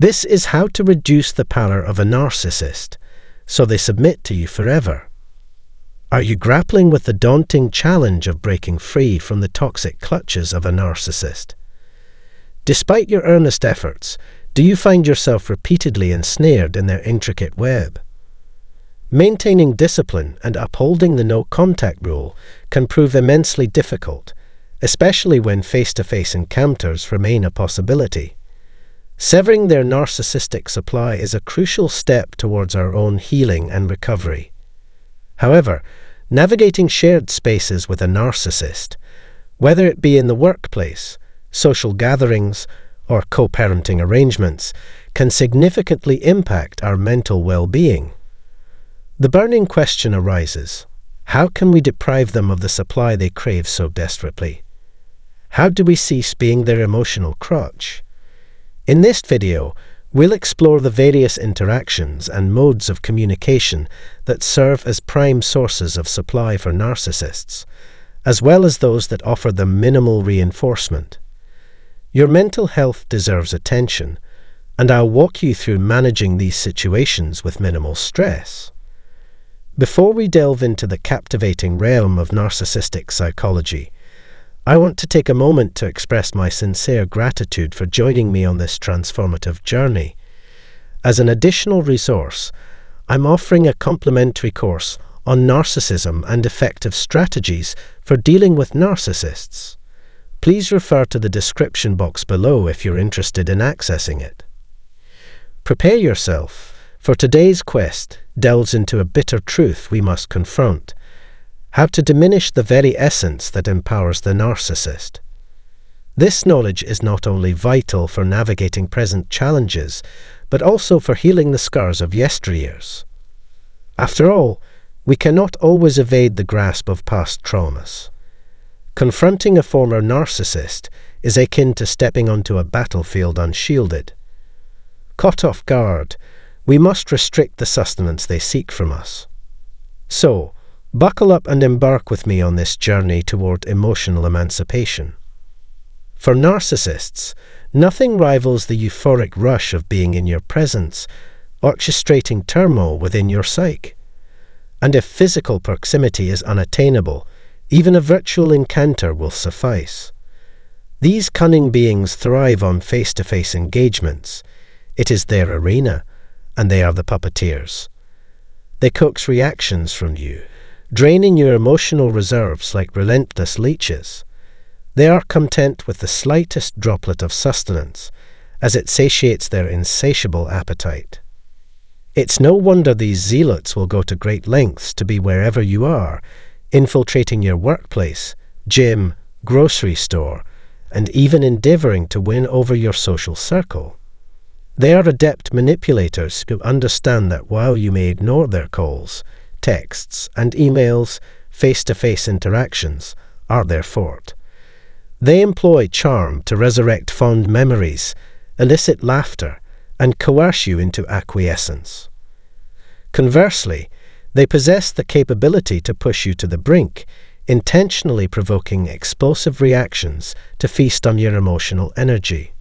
This is how to reduce the power of a narcissist, so they submit to you forever. Are you grappling with the daunting challenge of breaking free from the toxic clutches of a narcissist? Despite your earnest efforts, do you find yourself repeatedly ensnared in their intricate web? Maintaining discipline and upholding the no-contact rule can prove immensely difficult, especially when face-to-face encounters remain a possibility. Severing their narcissistic supply is a crucial step towards our own healing and recovery. However, navigating shared spaces with a narcissist, whether it be in the workplace, social gatherings, or co-parenting arrangements, can significantly impact our mental well-being. The burning question arises: how can we deprive them of the supply they crave so desperately? How do we cease being their emotional crutch? In this video, we'll explore the various interactions and modes of communication that serve as prime sources of supply for narcissists, as well as those that offer them minimal reinforcement. Your mental health deserves attention, and I'll walk you through managing these situations with minimal stress. Before we delve into the captivating realm of narcissistic psychology, I want to take a moment to express my sincere gratitude for joining me on this transformative journey. As an additional resource, I'm offering a complimentary course on narcissism and effective strategies for dealing with narcissists. Please refer to the description box below if you're interested in accessing it. Prepare yourself, for today's quest delves into a bitter truth we must confront: how to diminish the very essence that empowers the narcissist. This knowledge is not only vital for navigating present challenges, but also for healing the scars of yesteryears. After all, we cannot always evade the grasp of past traumas. Confronting a former narcissist is akin to stepping onto a battlefield unshielded. Caught off guard, we must restrict the sustenance they seek from us. So, buckle up and embark with me on this journey toward emotional emancipation. For narcissists, nothing rivals the euphoric rush of being in your presence, orchestrating turmoil within your psyche. And if physical proximity is unattainable, even a virtual encounter will suffice. These cunning beings thrive on face-to-face engagements. It is their arena, and they are the puppeteers. They coax reactions from you, draining your emotional reserves like relentless leeches. They are content with the slightest droplet of sustenance, as it satiates their insatiable appetite. It's no wonder these zealots will go to great lengths to be wherever you are, infiltrating your workplace, gym, grocery store, and even endeavoring to win over your social circle. They are adept manipulators who understand that while you may ignore their calls, texts, and emails, face-to-face interactions are their forte. They employ charm to resurrect fond memories, elicit laughter, and coerce you into acquiescence. Conversely, they possess the capability to push you to the brink, intentionally provoking explosive reactions to feast on your emotional energy.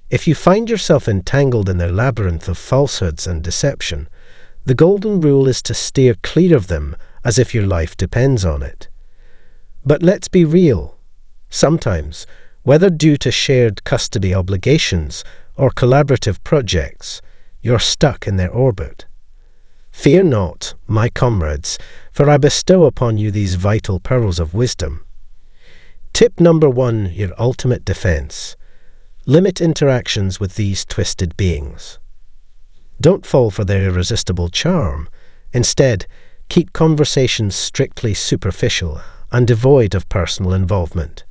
If you find yourself entangled in their labyrinth of falsehoods and deception, the golden rule is to steer clear of them as if your life depends on it. But let's be real. Sometimes, whether due to shared custody obligations or collaborative projects, you're stuck in their orbit. Fear not, my comrades, for I bestow upon you these vital pearls of wisdom. Tip number 1, your ultimate defense. Limit interactions with these twisted beings. Don't fall for their irresistible charm. Instead, keep conversations strictly superficial and devoid of personal involvement.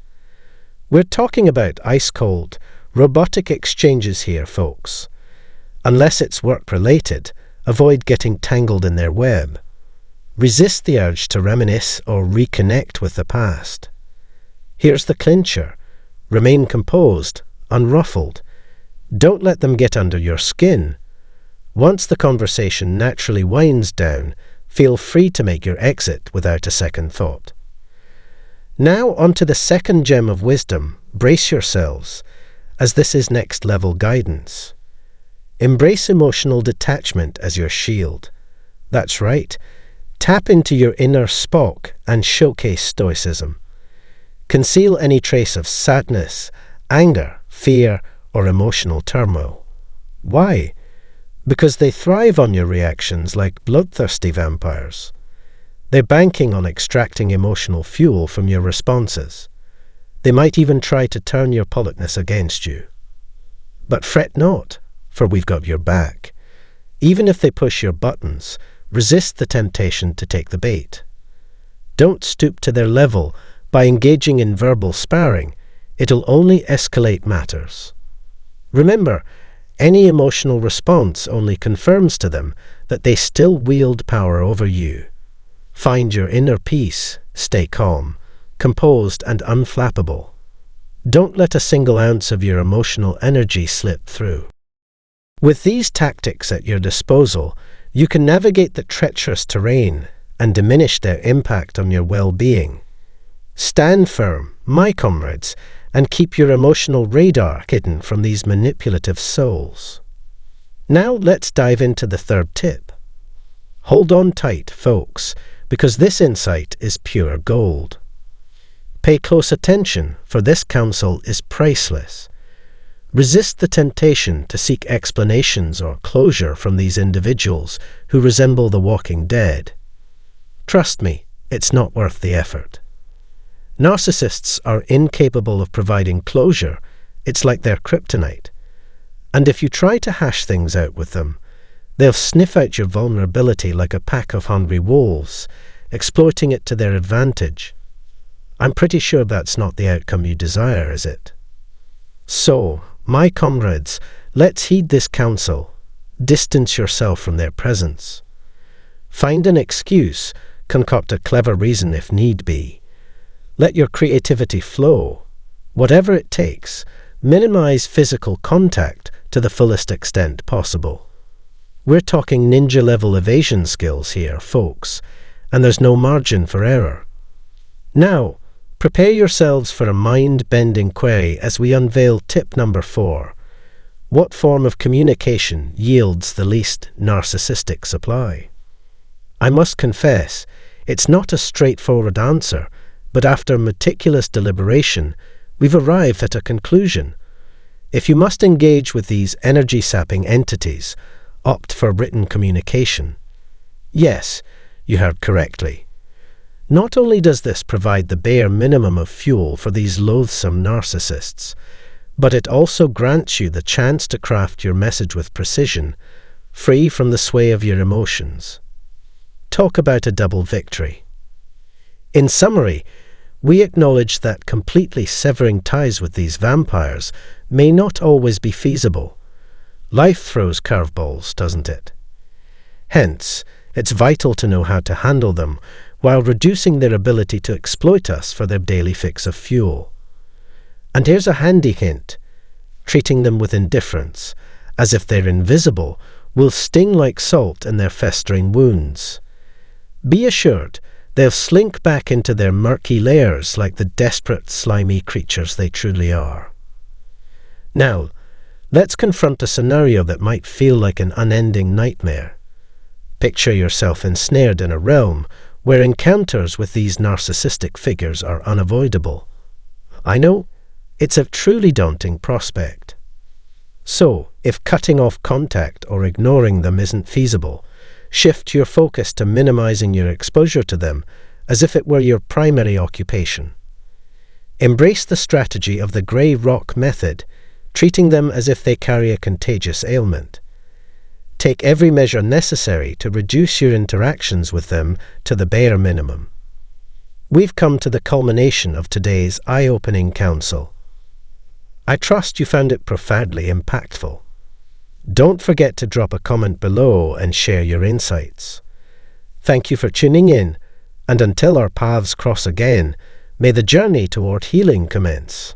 We're talking about ice-cold, robotic exchanges here, folks. Unless it's work-related, avoid getting tangled in their web. Resist the urge to reminisce or reconnect with the past. Here's the clincher. Remain composed, unruffled. Don't let them get under your skin. Once the conversation naturally winds down, feel free to make your exit without a second thought. Now onto the second gem of wisdom. Brace yourselves, as this is next-level guidance. Embrace emotional detachment as your shield. That's right. Tap into your inner Spock and showcase stoicism. Conceal any trace of sadness, anger, fear, or emotional turmoil. Why? Because they thrive on your reactions like bloodthirsty vampires. They're banking on extracting emotional fuel from your responses. They might even try to turn your politeness against you. But fret not, for we've got your back. Even if they push your buttons, resist the temptation to take the bait. Don't stoop to their level by engaging in verbal sparring. It'll only escalate matters. Remember, any emotional response only confirms to them that they still wield power over you. Find your inner peace, stay calm, composed and unflappable. Don't let a single ounce of your emotional energy slip through. With these tactics at your disposal, you can navigate the treacherous terrain and diminish their impact on your well-being. Stand firm, my comrades, and keep your emotional radar hidden from these manipulative souls. Now let's dive into the third tip. Hold on tight, folks, because this insight is pure gold. Pay close attention, for this counsel is priceless. Resist the temptation to seek explanations or closure from these individuals who resemble the walking dead. Trust me, it's not worth the effort. Narcissists are incapable of providing closure. It's like their kryptonite. And if you try to hash things out with them, they'll sniff out your vulnerability like a pack of hungry wolves, exploiting it to their advantage. I'm pretty sure that's not the outcome you desire, is it? So, my comrades, let's heed this counsel. Distance yourself from their presence. Find an excuse, concoct a clever reason if need be. Let your creativity flow. Whatever it takes, minimize physical contact to the fullest extent possible. We're talking ninja-level evasion skills here, folks, and there's no margin for error. Now, prepare yourselves for a mind-bending query as we unveil tip number 4. What form of communication yields the least narcissistic supply? I must confess, it's not a straightforward answer, but after meticulous deliberation, we've arrived at a conclusion. If you must engage with these energy-sapping entities, opt for written communication. Yes, you heard correctly. Not only does this provide the bare minimum of fuel for these loathsome narcissists, but it also grants you the chance to craft your message with precision, free from the sway of your emotions. Talk about a double victory. In summary, we acknowledge that completely severing ties with these vampires may not always be feasible. Life throws curveballs, doesn't it? Hence, it's vital to know how to handle them while reducing their ability to exploit us for their daily fix of fuel. And here's a handy hint. Treating them with indifference, as if they're invisible, will sting like salt in their festering wounds. Be assured, they'll slink back into their murky lairs like the desperate, slimy creatures they truly are. Now, let's confront a scenario that might feel like an unending nightmare. Picture yourself ensnared in a realm where encounters with these narcissistic figures are unavoidable. I know, it's a truly daunting prospect. So, if cutting off contact or ignoring them isn't feasible, shift your focus to minimizing your exposure to them as if it were your primary occupation. Embrace the strategy of the grey rock method, treating them as if they carry a contagious ailment. Take every measure necessary to reduce your interactions with them to the bare minimum. We've come to the culmination of today's eye-opening counsel. I trust you found it profoundly impactful. Don't forget to drop a comment below and share your insights. Thank you for tuning in, and until our paths cross again, may the journey toward healing commence.